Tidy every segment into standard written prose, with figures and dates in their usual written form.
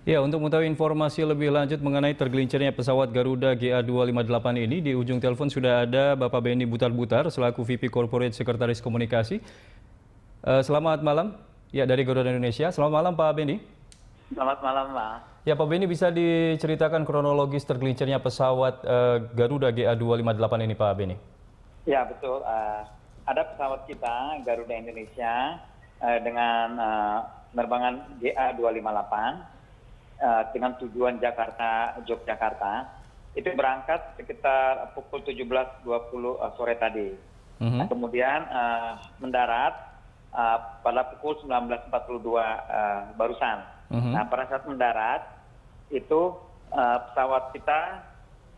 Ya, untuk mengetahui informasi lebih lanjut mengenai tergelincirnya pesawat Garuda GA258 ini, di ujung telepon sudah ada Bapak Benny Butar-Butar selaku VP Corporate Sekretaris Komunikasi. Selamat malam, ya dari Garuda Indonesia. Selamat malam Pak Benny. Selamat malam, Pak. Ya, Pak Benny, bisa diceritakan kronologis tergelincirnya pesawat Garuda GA258 ini, Pak Benny? Ya, betul. Ada pesawat kita, Garuda Indonesia, dengan penerbangan GA258 dengan tujuan Yogyakarta, itu berangkat sekitar pukul 17.20 sore tadi. Nah, kemudian mendarat pada pukul 19.42 barusan. Nah, pada saat mendarat itu pesawat kita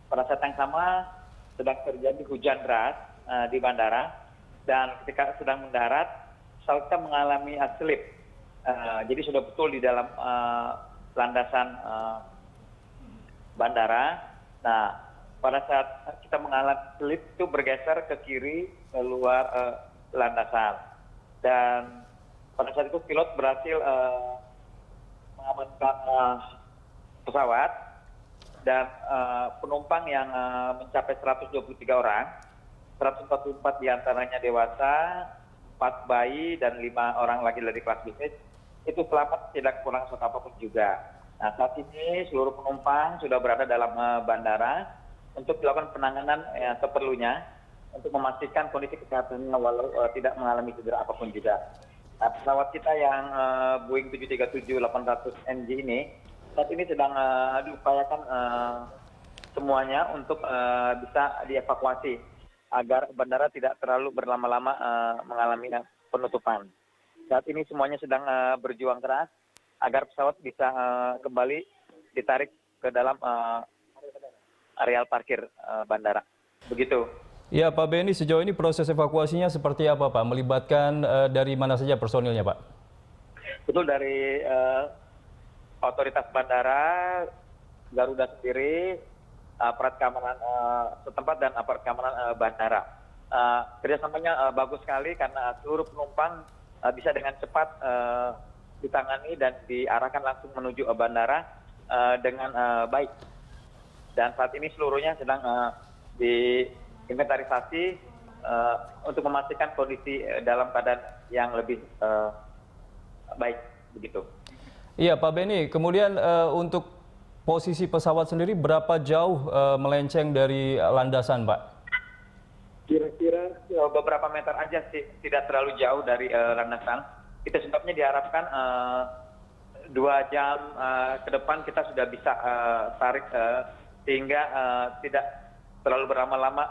pada saat yang sama sedang terjadi hujan deras di bandara, dan ketika sedang mendarat pesawat kita mengalami slip. Jadi sudah betul di dalam landasan bandara. Nah, pada saat kita mengalami slip itu bergeser ke kiri keluar landasan, dan pada saat itu pilot berhasil mengamankan pesawat dan penumpang yang mencapai 123 orang, 144 diantaranya dewasa, 4 bayi dan 5 orang lagi dari kelas bisnis, itu selamat, tidak kurang suatu apapun juga. Nah, saat ini seluruh penumpang sudah berada dalam bandara untuk dilakukan penanganan yang seperlunya untuk memastikan kondisi kesehatannya walau tidak mengalami cedera apapun juga. Nah, pesawat kita yang Boeing 737-800 NG ini saat ini sedang diupayakan semuanya untuk bisa dievakuasi agar bandara tidak terlalu berlama-lama mengalami penutupan. Saat ini semuanya sedang berjuang keras agar pesawat bisa kembali ditarik ke dalam areal parkir bandara. Begitu. Ya, Pak Benny, sejauh ini proses evakuasinya seperti apa, Pak? Melibatkan dari mana saja personilnya, Pak? Betul, dari otoritas bandara, Garuda sendiri, aparat keamanan setempat dan aparat keamanan bandara. Kerjasamanya bagus sekali karena seluruh penumpang bisa dengan cepat ditangani dan diarahkan langsung menuju bandara dengan baik. Dan saat ini seluruhnya sedang diinventarisasi untuk memastikan kondisi dalam keadaan yang lebih baik, begitu. Iya, Pak Benny, kemudian untuk posisi pesawat sendiri berapa jauh melenceng dari landasan, Pak? Kira-kira beberapa meter aja sih, tidak terlalu jauh dari landasan. Itu sebabnya diharapkan 2 jam ke depan kita sudah bisa tarik sehingga tidak terlalu berlama-lama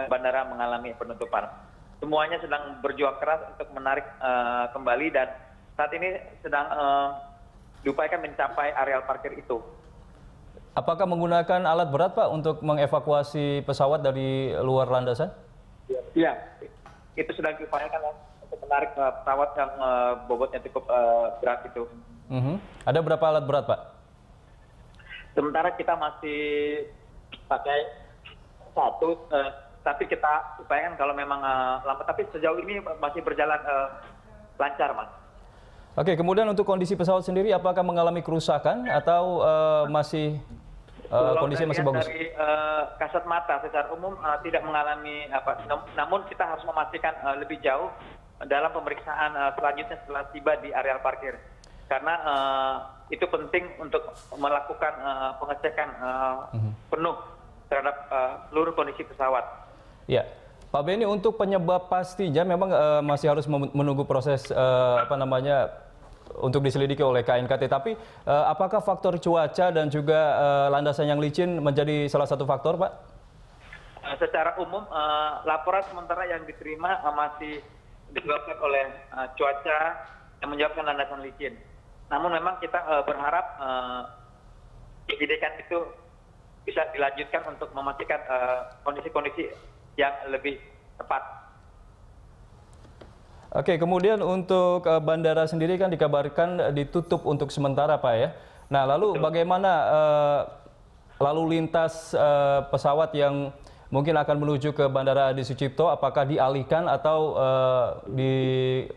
bandara mengalami penutupan. Semuanya sedang berjuang keras untuk menarik kembali, dan saat ini sedang diupayakan mencapai areal parkir itu. Apakah menggunakan alat berat, Pak, untuk mengevakuasi pesawat dari luar landasan? Ya, itu sedang diupayakan untuk menarik pesawat yang bobotnya cukup berat itu. Ada berapa alat berat, Pak? Sementara kita masih pakai 1, tapi kita upayakan kalau memang lambat. Tapi sejauh ini masih berjalan lancar, Mas. Oke, kemudian untuk kondisi pesawat sendiri, apakah mengalami kerusakan atau masih kondisinya masih bagus? Dari kasat mata secara umum tidak mengalami apa, namun kita harus memastikan lebih jauh dalam pemeriksaan selanjutnya setelah tiba di areal parkir, karena itu penting untuk melakukan pengecekan penuh terhadap seluruh kondisi pesawat. Ya, Pak Benny, untuk penyebab pastinya memang masih harus menunggu proses untuk diselidiki oleh KNKT. Tapi apakah faktor cuaca dan juga landasan yang licin menjadi salah satu faktor, Pak? Secara umum laporan sementara yang diterima masih disebabkan oleh cuaca yang menyebabkan landasan licin. Namun memang kita berharap penyidikan itu bisa dilanjutkan untuk memastikan kondisi-kondisi yang lebih tepat. Oke, kemudian untuk bandara sendiri kan dikabarkan ditutup untuk sementara, Pak, ya. Nah, lalu bagaimana lalu lintas pesawat yang mungkin akan menuju ke Bandara Adi Sucipto, apakah dialihkan atau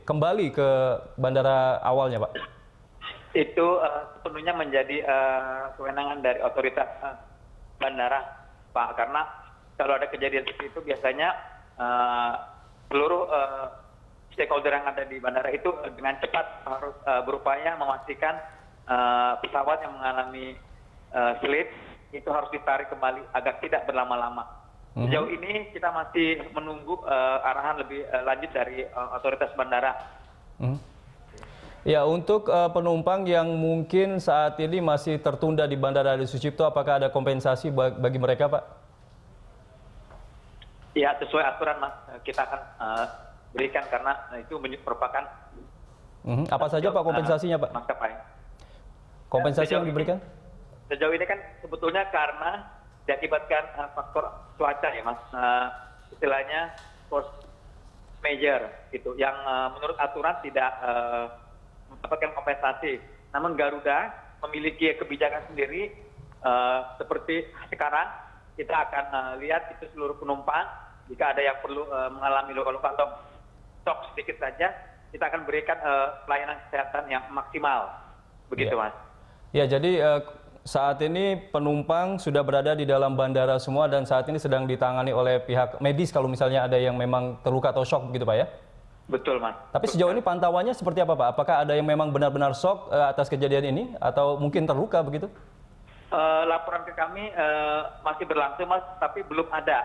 kembali ke bandara awalnya, Pak? Itu sepenuhnya menjadi kewenangan dari otoritas bandara, Pak. Karena kalau ada kejadian seperti itu biasanya seluruh stakeholder yang ada di bandara itu dengan cepat harus berupaya memastikan pesawat yang mengalami slip itu harus ditarik kembali agar tidak berlama-lama. Sejauh ini kita masih menunggu arahan lebih lanjut dari otoritas bandara. Ya, untuk penumpang yang mungkin saat ini masih tertunda di Bandara Adi Sucipto, apakah ada kompensasi bagi mereka, Pak? Ya, sesuai aturan, Mas. Kita akan berikan karena itu merupakan Apa saja, Pak, kompensasinya, Pak? maskapai. Kompensasi yang diberikan? Sejauh ini kan sebetulnya karena diakibatkan faktor cuaca ya, Mas. Istilahnya force major gitu, yang menurut aturan tidak mendapatkan kompensasi. Namun Garuda memiliki kebijakan sendiri seperti sekarang kita akan lihat itu seluruh penumpang jika ada yang perlu mengalami luka-luka atau shock sedikit saja, kita akan berikan pelayanan kesehatan yang maksimal. Begitu, Mas. Ya, jadi saat ini penumpang sudah berada di dalam bandara semua dan saat ini sedang ditangani oleh pihak medis kalau misalnya ada yang memang terluka atau shock begitu, Pak ya? Betul, Mas. Tapi sejauh ini pantauannya seperti apa, Pak? Apakah ada yang memang benar-benar shock atas kejadian ini atau mungkin terluka begitu? Laporan ke kami masih berlangsung, Mas, tapi belum ada.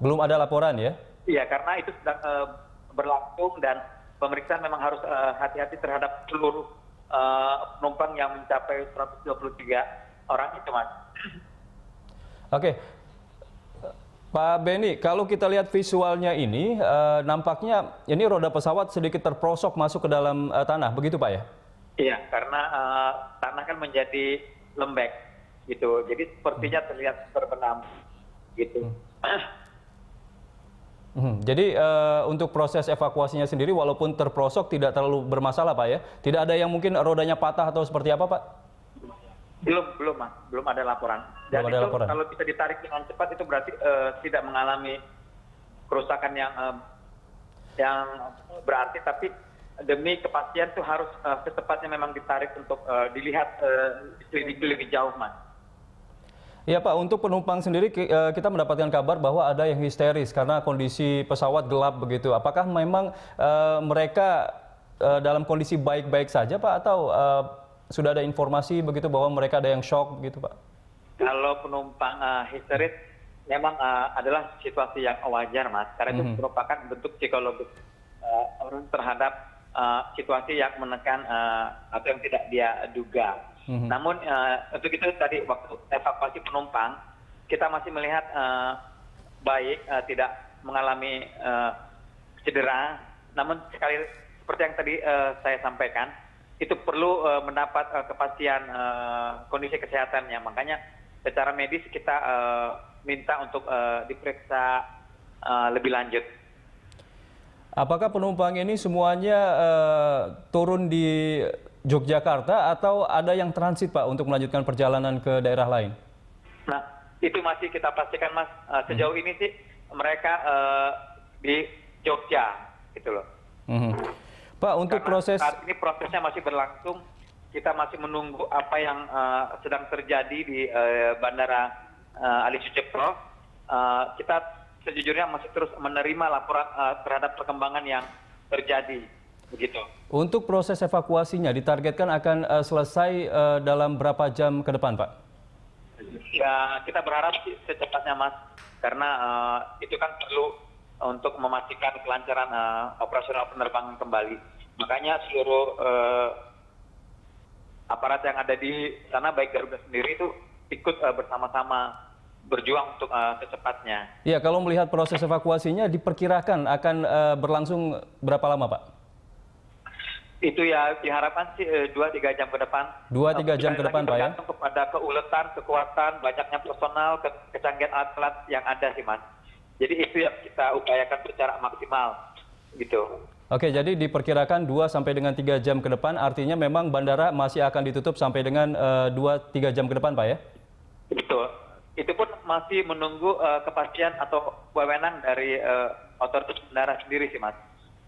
Belum ada laporan ya? Iya, karena itu sedang berlangsung dan pemeriksaan memang harus hati-hati terhadap seluruh penumpang yang mencapai 123 orang itu, Mas. Oke. Pak Benny, kalau kita lihat visualnya ini, nampaknya ini roda pesawat sedikit terprosok masuk ke dalam tanah, begitu Pak ya? Iya, karena tanah kan menjadi lembek, gitu. Jadi sepertinya terlihat berbenam, gitu. Jadi untuk proses evakuasinya sendiri walaupun terprosok tidak terlalu bermasalah Pak ya? Tidak ada yang mungkin rodanya patah atau seperti apa Pak? Belum, Mas. Belum ada laporan. Dan itu kalau bisa ditarik dengan cepat itu berarti tidak mengalami kerusakan yang berarti, tapi demi kepastian itu harus secepatnya memang ditarik untuk dilihat diselidiki lebih jauh, Mas. Ya Pak, untuk penumpang sendiri kita mendapatkan kabar bahwa ada yang histeris karena kondisi pesawat gelap begitu. Apakah memang mereka dalam kondisi baik-baik saja Pak atau sudah ada informasi begitu bahwa mereka ada yang shock begitu Pak? Kalau penumpang histeris memang adalah situasi yang wajar, Mas. Karena itu merupakan bentuk psikologis orang terhadap situasi yang menekan atau yang tidak dia duga. Namun untuk itu tadi waktu evakuasi penumpang kita masih melihat baik, tidak mengalami cedera. Namun sekali seperti yang tadi saya sampaikan, itu perlu mendapat kepastian kondisi kesehatannya. Makanya secara medis kita minta untuk diperiksa lebih lanjut. Apakah penumpang ini semuanya turun di Yogyakarta atau ada yang transit Pak untuk melanjutkan perjalanan ke daerah lain? Nah, itu masih kita pastikan Mas. Sejauh ini sih mereka di Jogja, gitu loh. Pak, untuk proses saat ini prosesnya masih berlangsung. Kita masih menunggu apa yang sedang terjadi di Bandara Adi Sucipto. Kita sejujurnya masih terus menerima laporan terhadap perkembangan yang terjadi. Begitu. Untuk proses evakuasinya ditargetkan akan selesai dalam berapa jam ke depan, Pak? Ya, kita berharap secepatnya, Mas. Karena itu kan perlu untuk memastikan kelancaran operasional penerbangan kembali. Makanya seluruh aparat yang ada di sana, baik Garuda sendiri itu ikut bersama-sama berjuang untuk secepatnya. Ya, kalau melihat proses evakuasinya diperkirakan akan berlangsung berapa lama, Pak? Itu ya diharapkan sih 2-3 jam ke depan. 2-3 jam ke depan, Pak ya? Tergantung kepada keuletan, kekuatan, banyaknya personal, kecanggihan alat yang ada sih, Mas. Jadi itu yang kita upayakan secara maksimal, gitu. Oke, jadi diperkirakan 2 sampai dengan 3 jam ke depan, artinya memang bandara masih akan ditutup sampai dengan 2-3 jam ke depan, Pak ya? Betul. Itu pun masih menunggu kepastian atau wewenang dari otoritas bandara sendiri sih, Mas.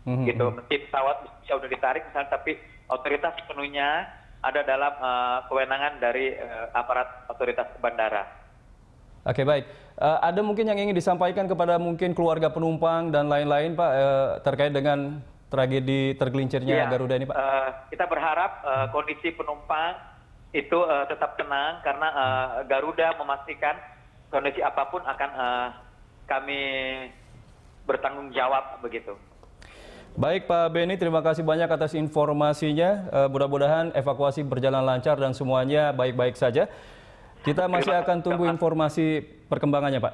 Gitu, meski pesawat bisa udah ditarik misalnya, tapi otoritas sepenuhnya ada dalam kewenangan dari aparat otoritas bandara. Oke, baik. Ada mungkin yang ingin disampaikan kepada mungkin keluarga penumpang dan lain-lain, Pak, terkait dengan tragedi tergelincirnya Garuda ini, Pak? Kita berharap kondisi penumpang itu tetap tenang karena Garuda memastikan kondisi apapun akan kami bertanggung jawab begitu. Baik Pak Beni, terima kasih banyak atas informasinya. Mudah-mudahan evakuasi berjalan lancar dan semuanya baik-baik saja. Kita masih akan tunggu informasi perkembangannya, Pak.